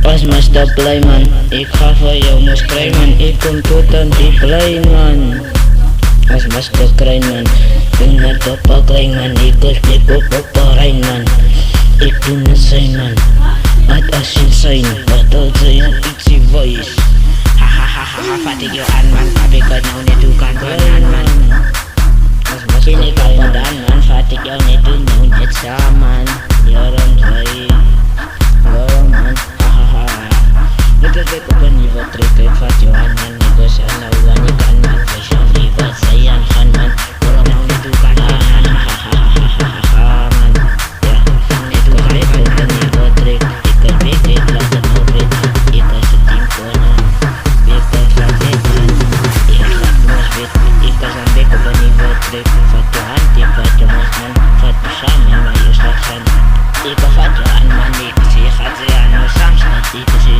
Als mas de play man, ik ga voor jou moest krijgen man, ik kom tot aan die play man. Als mas de krijgen man, doe net op een klein man, ik was blik op een rein man. Ik doe net zijn man, wat als je zijn, wat als je een ietsie voice. Hahaha, fatig jou aan man, tapi kau nou net toe kan padaan man. Als mas de kan padaan man, fatig jou net toe nou net saman. Yaram zai, yaram man. Nagkagay ko ba ni Vatrik kay Fatyohan man, negosyo na uwan ni Kanman, fashion diva sayan Kanman, puro nang nitukan man, man, yeah, nitukan ko ba ni Vatrik, ikay bigit lang sa mabit, ikay sa team ko na, ikay flatit man, ikay atmosbit, ikay sambi ko ba ni Vatrik, Fatyohan, di Fatyomas man, Fatyo samin, mayos laksan, ikay Fatyohan man, ikay si Khadziano, Sams na ikay si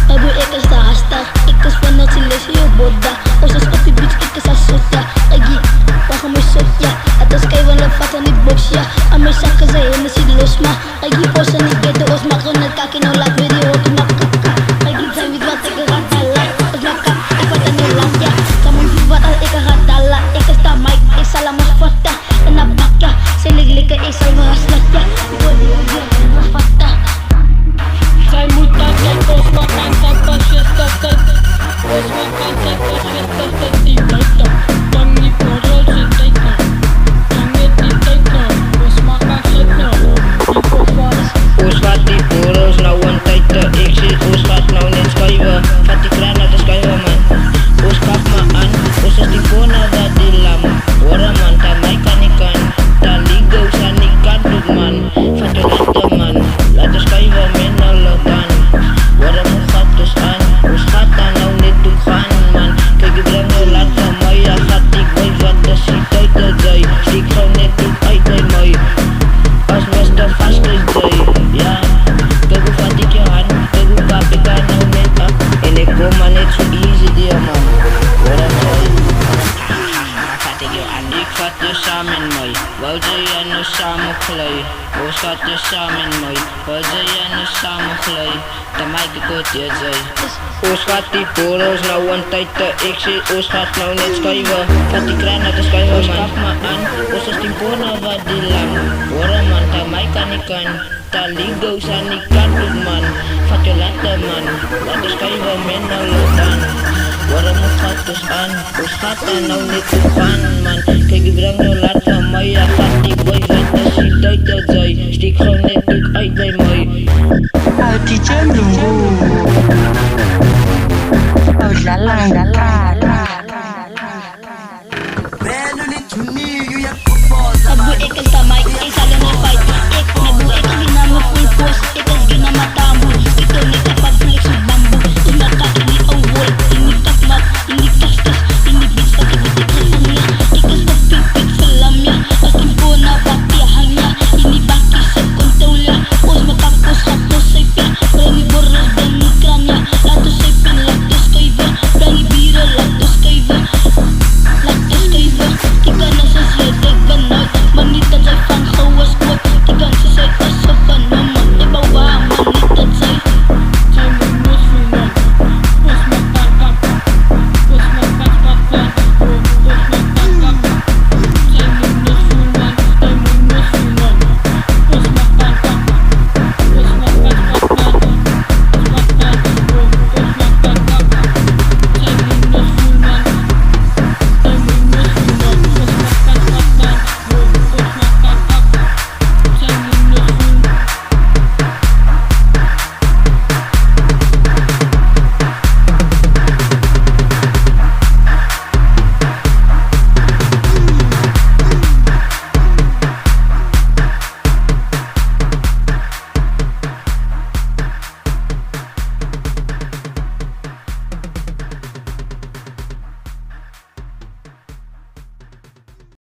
Abu ikas sa hashtag, ikas pa na sila siya boda. Usas ka bitch, ikas sa sosya. Lagi, baka may sosya. Atas kay wala pata ni boksya. Amay sa kasaya na si Losma. Lagi po sa ni Geto Osma ko nagkakinulat. Video ko nakaka. Lagi sa midwa tigakatala. Osma ka, ipata ni Lasya. Kamang hibatal ikakatala. Ikas ta mic, isalamas fata. Nanapakya, siliglig ka isal mahas lasya. Pwede mo dyan, mafata. Sai muita gente, os macantas fascistas, os macantas fascistas, de baita, kami korol si taita, kami di taita, os macantas, iko fast. Usfati puros na one taita, iksi usfat na unin skaywa, fati krana ta skaywa man, uskap maan, usas di puna ba dilam, wara man ta may kanikan, ta ligaw sa nikan man, fatulata man, latas kaywa men. Wara mo katusan, uskata na unitukan man. Kay gibrang ulat na may akatig may vata si tay tagay. Sikaw netuk ay tay may as basta fast kay day. Yeah, kagu fatig yan, kagu kapi ka na ulit. Inik ko man it's so easy diya man. Wara mo ay fatig yan, ik fatu sa amin may. Wawja yan no sa mo klay. Usfatu sa amin may. Wawja yan no sa mo klay. Tamay kikot ya zay. Usfati puros na one taita iksi. Usfat na ulit skaywa. Fati krana ta skaywa man. Uskap maan, usas timpuna ba dilam. Wara man tamay kanikan. Taligaw sa nikan man. Fatulata man. Lata skaywa men na lutan. Wara mo katusan, uskata na ulit tukan man. Kay gibrang nulat na may akatig way vata si tay tagay. Stik sa netuk ay day may. Ati Chandungu.